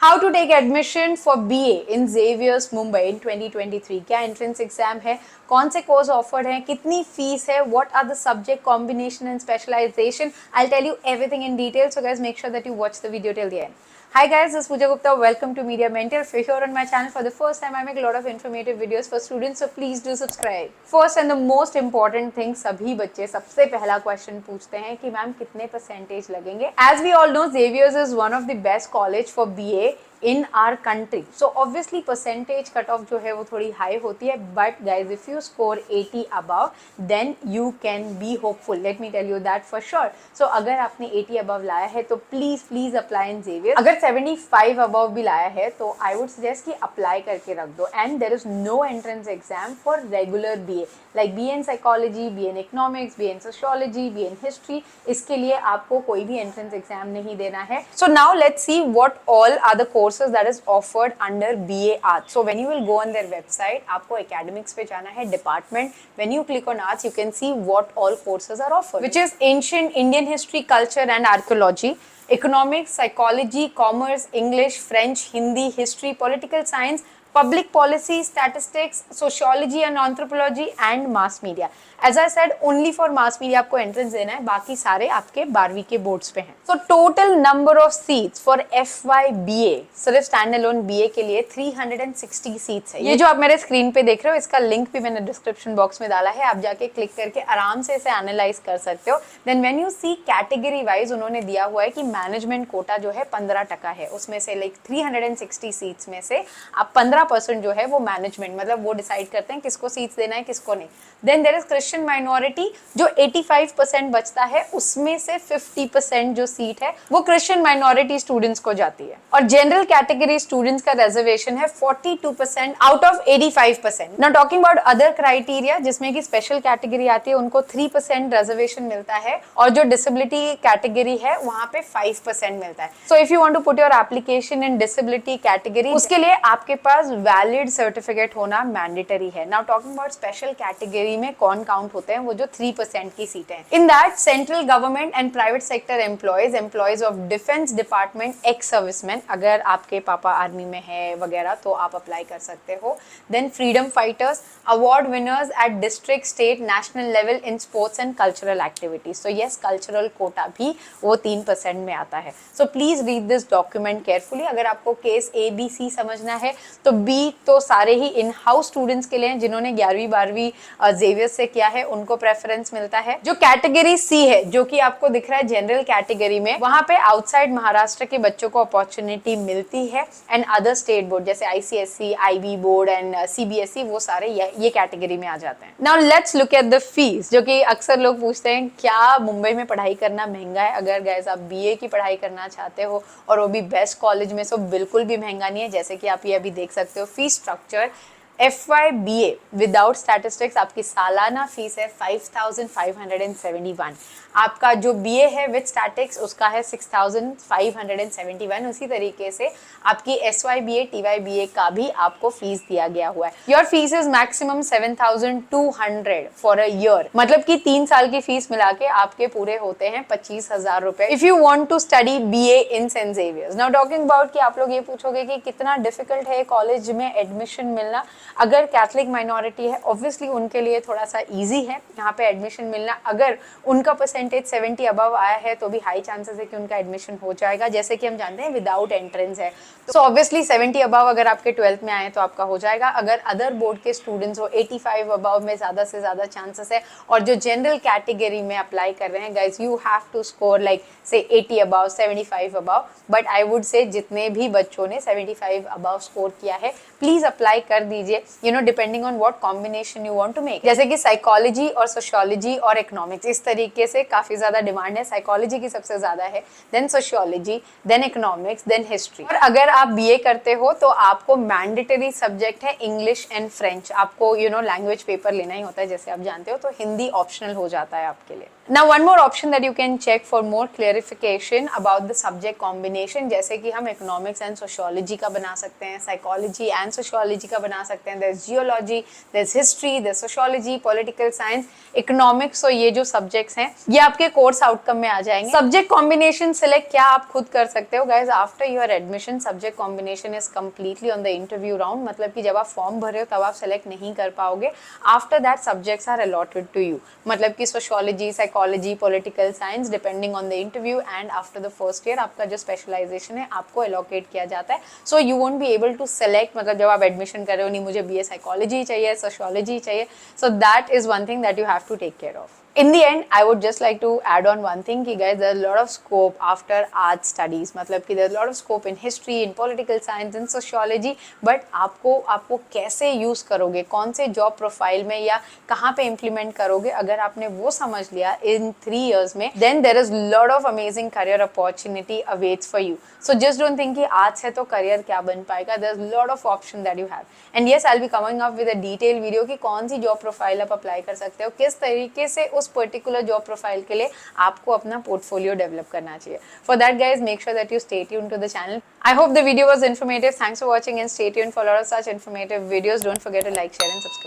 How to take admission for BA in Xavier's Mumbai इन 2023। क्या entrance exam है, कौन से कोर्स ऑफर्ड हैं, कितनी फीस है, what are the subject combination and specialization. I tell you everything in detail, so guys make sure that you watch the video till the end. Hi guys, this is Pooja Gupta. Welcome to Media Mentor. If you're here on my channel for the first time, I make a lot of informative videos for students, so please do subscribe. First and the most important thing, सभी बच्चे सबसे पहला question पूछते हैं कि ma'am कितने percentage लगेंगे. As we all know, Xavier's is one of the best college for BA in our country. So obviously percentage cut off जो है वो थोड़ी high होती है, but guys if you score 80 above then you can be hopeful. Let me tell you that for sure. So अगर आपने 80 above लाया है तो please apply in Xavier. अगर 75 above भी लाया है तो I would suggest कि apply करके रख दो. And there is no entrance exam for regular BA like BA in psychology, BA in economics, BA in sociology, BA in history. इसके लिए आपको कोई भी entrance exam नहीं देना है. So now let's see what all are the courses that is offered under BA Arts. So when you will go on their website, आपको academics पे जाना है, department. When you click on arts, you can see what all courses are offered, which is ancient Indian history, culture and archaeology, economics, psychology, commerce, English, French, Hindi, history, political science, public policy, statistics, sociology and anthropology and mass media. As I said, only for mass media आपको entrance देना है, बाकी सारे आपके 12वीं के boards पे हैं. So total number of seats for FY BA, सिर्फ standalone BA के लिए 360 seats है. ये जो आप मेरे स्क्रीन पे देख रहे हो, इसका लिंक भी मैंने डिस्क्रिप्शन बॉक्स में डाला है, आप जाके क्लिक करके आराम से इसे एनालाइज कर सकते हो. Then when you see category wise उन्होंने दिया हुआ है कि मैनेजमेंट कोटा जो है 15% है, उसमें से लाइक 360 सीट्स में से आप 15% जो है वो मैनेजमेंट, मतलब वो डिसाइड करते हैं किसको सीट्स देना है किसको नहीं. Then there is Christian minority, जो 85% बचता है उसमें से 50% जो सीट है वो क्रिश्चियन माइनॉरिटी स्टूडेंट्स को जाती है. और जनरल कैटेगरी स्टूडेंट्स का रिजर्वेशन है 42% out of 85%. Now talking about other criteria, जिसमें कि स्पेशल कैटेगरी आती है, उनको 3% रिजर्वेशन मिलता है, और जो डिसेबिलिटी कैटेगरी है वहां पे 5% मिलता है. So if you want to put your application in disability category, उसके लिए आपके पास वैलिड सर्टिफिकेट होना मैंडेटरी है. Now talking about special category में कौन काउंट होते हैं, वो जो 3% की सीटें हैं. In that central government and private sector employees of defence department, ex serviceman, अगर आपके पापा आर्मी में है वगैरह तो आप अप्लाई कर सकते हो. Then freedom fighters, award winners at district, state, national level in sports and cultural activities. So yes, cultural quota भी वो 3% में आता है. सो please read this document carefully. अगर आपको केस ABC समझना है तो B तो सारे ही इन हाउस स्टूडेंट्स के लिए, जिन्होंने 11वीं 12वीं जेवियर से किया है उनको प्रेफरेंस मिलता है. जो कैटेगरी C है, जो कि आपको दिख रहा है जनरल कैटेगरी में, वहां पे आउटसाइड महाराष्ट्र के बच्चों को अपॉर्चुनिटी मिलती है. एंड अदर स्टेट बोर्ड जैसे ICSE, IB board and CBSE, वो सारे ये कैटेगरी में आ जाते हैं. Now let's look at the fees, जो कि अक्सर लोग पूछते हैं क्या मुंबई में पढ़ाई करना महंगा है. अगर गाइस आप BA की पढ़ाई करना चाहते हो और वो भी बेस्ट कॉलेज में, सो बिल्कुल भी महंगा नहीं है. जैसे कि आप ये अभी देख सकते हो fees structure. FY BA without statistics आपकी सालाना फीस है 5,571. आपका जो BA है विद स्टैटिक्स उसका है 6,571. उसी तरीके से आपकी SYBA TYBA का भी आपको फीस दिया गया हुआ है. Your fees is maximum 7,200 for a year, मतलब कि 3 साल की फीस मिला के आपके पूरे होते हैं 25,000 रुपए if you want to study BA in saint Xavier's. Now talking about कि आप लोग ये पूछोगे कि कितना डिफिकल्ट है कॉलेज में एडमिशन मिलना. अगर कैथलिक माइनॉरिटी है ऑब्वियसली उनके लिए थोड़ा सा इजी है यहाँ पे एडमिशन मिलना. अगर उनका परसेंटेज 70 अबव आया है तो भी हाई चांसेस है कि उनका एडमिशन हो जाएगा, जैसे कि हम जानते हैं विदाउट एंट्रेंस है. तो ऑब्वियसली 70 अबव अगर आपके 12th में आए तो आपका हो जाएगा. अगर अदर बोर्ड के स्टूडेंट्स हो 85 अबव में ज़्यादा से ज़्यादा चांसेस है. और जो जनरल कैटेगरी में अप्लाई कर रहे हैं guys, you have to score like say 80 above, 75 above. But I would say जितने भी बच्चों ने 75 अबव स्कोर किया है प्लीज अप्लाई कर दीजिए, you know, depending on what combination you want to make. जैसे कि साइकोलॉजी और सोशियोलॉजी और इकोनॉमिक्स, इस तरीके से काफी ज्यादा डिमांड है. साइकोलॉजी की सबसे ज्यादा है, then sociology, then economics, then history. और अगर आप BA करते हो तो आपको मैंडेटरी सब्जेक्ट है इंग्लिश एंड फ्रेंच. आपको यू नो लैंग्वेज पेपर लेना ही होता है, जैसे आप जानते हो. तो हिंदी ऑप्शनल हो जाता है आपके लिए. Now one more option that you can check for more clarification about the subject combination, जैसे कि हम economics and sociology का बना सकते हैं, psychology and sociology का बना सकते हैं, there's geology, there's history, there's sociology, political science, economics. तो ये जो subjects हैं ये आपके course outcome में आ जाएंगे. Subject combination select क्या आप खुद कर सकते हो guys. After your admission subject combination is completely on the interview round, मतलब कि जब आप फॉर्म भरे हो तब आप सेलेक्ट नहीं कर पाओगे. After that subjects are allotted to you, मतलब कि sociology, psychology, political science depending on the interview and after the first year आपका जो specialization है आपको allocate किया जाता है. So you won't be able to select, मतलब जब आप admission कर रहे हो नहीं मुझे BA psychology चाहिए, sociology चाहिए. So that is one thing that you have to take care of. In the end, I would just like to add on one thing कि guys, there's a lot of scope after art studies, मतलब कि there's a lot of scope in history, in political science, in sociology, but आपको कैसे use करोगे, कौन से job profile में या कहाँ पे implement करोगे, अगर आपने वो समझ लिया in 3 years में, then there is lot of amazing career opportunity awaits for you. So just don't think कि आज से तो career क्या बन पाएगा. There's lot of option that you have. And yes, I'll be coming up with a detailed video कि कौन सी job profile आप apply कर सकते हो, किस तरीके से उस पर्टिकुलर जॉब प्रोफाइल के लिए आपको अपना पोर्टफोलियो डेवलप करना चाहिए. For that guys make sure that you stay tuned to the channel. I hope the video was informative. Thanks for watching and stay tuned for lot of such informative videos. Don't forget to like, share and subscribe.